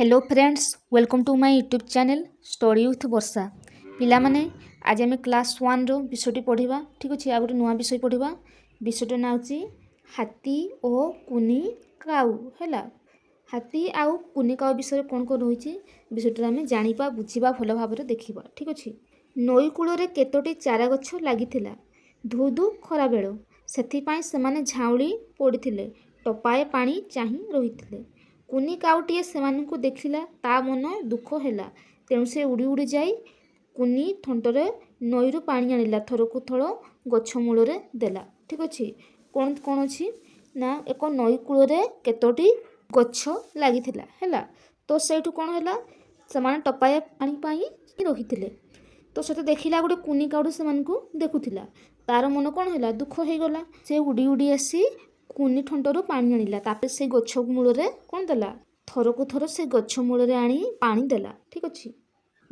Hello friends, welcome to my YouTube channel study with Varsha. पिला माने आज आम क्लास 1 रो विषयटी पढ़ा। ठीक अच्छे, आ गोटे नुआ विषय पढ़ा। विषयटा ना होची हाथी और कुनी काऊ। है हाथी आउ कुनी काऊ विषय कौन कौन रही विषयटा आम जाना बुझा भल भाव देखा। ठीक अच्छे, नई कूल केतोटी चारा गछ लगी धू धू खरा बेल से झाउली पड़ते टपाए पानी चाही रही। कुनी काउटीए सेमानंकु देखिला ता मन दुख हैला, तेणु से उड़ी उड़ी जाई कुनी थंटरे नईरू पानी आनिला थरकु थर गछ मूल देला। ठीक अच्छे, कौन कौन अच्छी ना एक नई कूल केतोटी गछ लगी है तो सेठू कौन है से टपाए पानी पाई रही तो से देखला गोटे कुनी काउटी से देखुला तार मन कौन है दुख हो गला। से उड़ी उड़ी आसी कुनी ठंटरू पानी आनिला तापर से गछ मूल कौन देला थरकु थर से गछ मूल आनी पानी देला। ठीक अच्छे,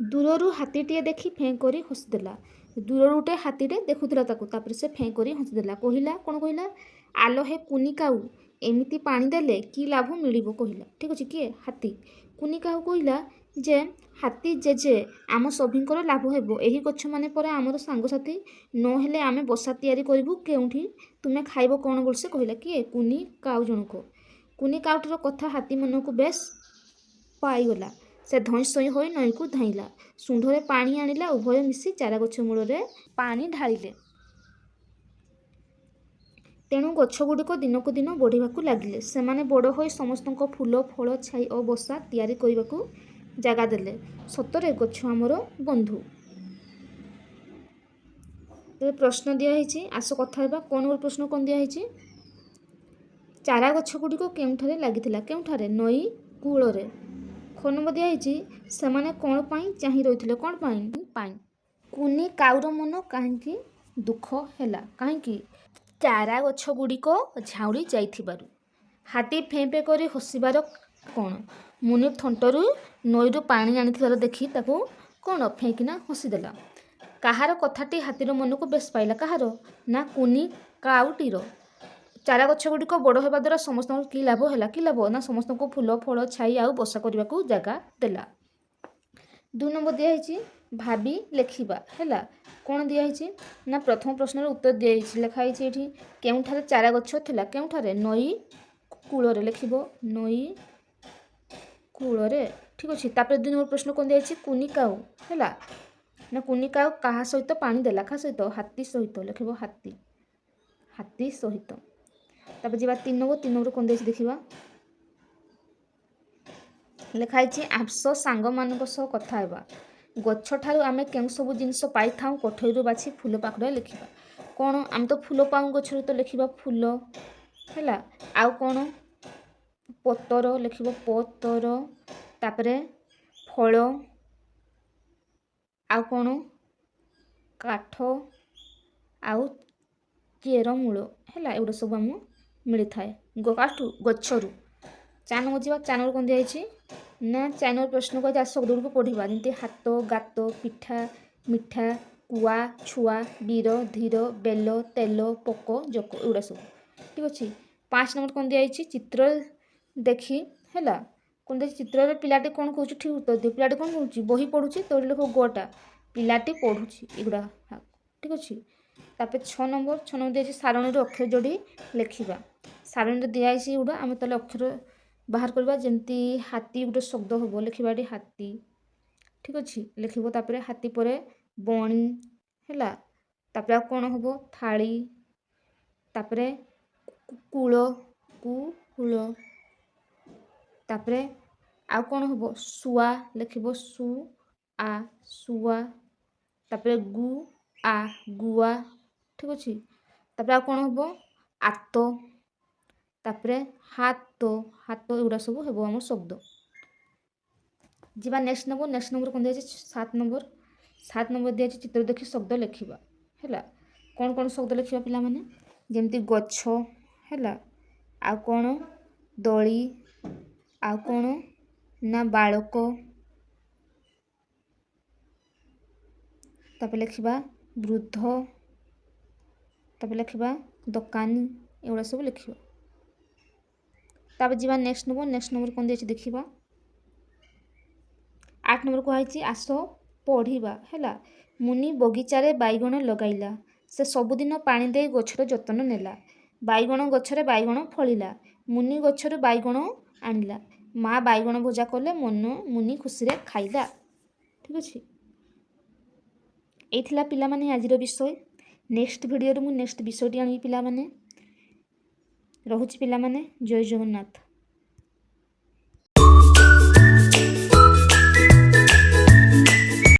दूररू हाथीटे देखी फें करी हसीदेला। दूर गोटे हाथीटे देखुला तापर से फें करी हसीदेला। कहला कौन कहला आलो हे कुनी काऊ एमिति पानी देले कि लाभ मिलिबो कहला। ठीक अच्छे, किए हाथी कुनी काऊ कहला जे हाथी जेजे आम सभिंकर लाभ हेबो एही गछ माने परे आमर सांगसाथी न हेले आमे बसा तैयारी करिबु केउठी तुमे खाइबो कौन बोल से कहला। किए कुनी काऊ जनक। कुनी काउटर कथा हाथी मन को बेस पाईगला। से धई सई हो नई को धाइला, सुंढरे पानी आनिला, उभय मिसी चारा गछ मूल पानी ढालिले। तेणु गछ गुड़िक दिन को दिन बढ़िया लगिले। सेमाने बड़ हो समस्त फूल फल छाई और बसा तैयारी करने को जगह देले। सतरे गछ आमर बंधु। प्रश्न दिखाई आस कथा कौन गोटे प्रश्न कौन दिखाई चारा गछ गुड़िक केउठारे लगिथिला केउठारे नई कूल। ख नंबर दिखाई सेमाने कौन पाई चाही रही कौन पाई कुनी काउर मन कहीं दुख हैला कहीं चारा गछ गुड़िक झाउली जाइथिबारु। हाथी फेंपे करी हसीबार कौन मुनि थंटरू नईरू पानी आनिथिबार देखी ताकू कौन फेंकिना हसीदेला। कहार कथाटी हाथीर मन को बेस पाइला कहार ना कुनी काउटीर। चारा गछ गुड़िक बड़ होगा द्वारा समस्त कि लाभ है कि लाभ ना समस्त को फूल फल छाई आउ बसा करने को जगह देला। 2 नंबर दिखाई भाभी लेखिबा है कौन दिखाई ना प्रथम प्रश्न उत्तर दिखाई लिखाई ये केउठारे चारा गछ थिला केउठारे नई कूल लिखिबो नई कूल। ठीक अच्छे, तापर 2 नंबर प्रश्न कौन दिखाई कुनी काऊ है ना कुनी काऊ कहा सहित पानी देला क्या सहित हाथी सहित लिखिबो हाथी हाथी सहित। तापर जी 3 नंबर कौन दिखाई देखा लिखाई आस सांग मान सह कथा हेबा। गछ ठारू आमे केउ सब जिनस पाई थाउ कठईरू बाछि फूल पाखुड़ा लिखिबा। कौन आम तो फूल पाऊँ गछरू तो लिखिबा फूल है आउ कौन पतर लिखिबो पतर तापरे फल आउ कौन काठ आउ चेरमूल है एगुड़ा सब आम मिली थाए काठू गच्छरू। 4 नंबर जी 4 नंबर कौन दिखाई ना 4 नंबर प्रश्न को शब्द गुड़ को पढ़ा जमी हाथ गात पिठा मिठा कुआ छुआ बीर धीर बेल तेल पोक जक एगुड़ा सब। ठीक अच्छे, 5 नंबर कौन दिखाई चित्र देखी है कौन देखिए चित्र पिलाटी कौन कौन ठीक उत्तर दिए पिलाटी कौन कौन बही पढ़ुची तो लिख गोटा पिलाटी पढ़ुची एगुड़ा। ठीक अच्छे, तापर 6 नंबर दिखाई सारणी अक्षर जोड़ी लिखिबा। सारणी दिखाई गुड़ा आम ताले अक्षर बाहर करवा जमती हाथी गोटे शब्द हम लिखा हाथी। ठीक अच्छे, लिखिबो तापर हाथी पर बणी है तापर कौन हम थाली तापर कूल कूल तापर आउ कौन हम शुआ लिखिबो सु आ शुआ तापर गु आ गुआ। ठीक अच्छे, तापर आउ कौन हम आत तापर हाथ हाथ एगुड़ा सब हम आम शब्द जीवा। नेक्स्ट नंबर कौन दिखाई 7 नंबर दिखाई चित्र देखी शब्द लिखिबा है कौन कौन शब्द लिखिबा पिला माने जमती गछ है आउ कौन दली आउ कौन ना बालक तापर लिखिबा वृद्ध तापर लिखिबा दुकानी एगुड़ा सब लिखिबा। तापर जीवा नेक्स्ट नंबर कौन दिखाई देखिबा 8 ନମ୍ବର କୁହାଯାଇଛି ଆସ ପଢ଼ିବା ହେଲା। ମୁନି ବଗିଚାରେ ବାଇଗଣ ଲଗାଇଲା, ସେ ସବୁଦିନ ପାଣି ଦେଇ ଗଛର ଯତ୍ନ ନେଲା। ବାଇଗଣ ଗଛରେ ବାଇଗଣ ଫଳିଲା, ମୁନି ଗଛରୁ ବାଇଗଣ ଆଣିଲା। ମା ବାଇଗଣ ଭଜା କଲେ ମୁନି ଖୁସିରେ ଖାଇଲା। ଠିକ୍ ଅଛି, ଏଇ ଥିଲା ପିଲାମାନେ ଆଜିର ବିଷୟ। ନେକ୍ସଟ ଭିଡ଼ିଓରେ ମୁଁ ନେକ୍ସଟ ବିଷୟଟି ଆଣିବି ପିଲାମାନେ। ରହୁଛି ପିଲାମାନେ, ଜୟ ଜଗନ୍ନାଥ।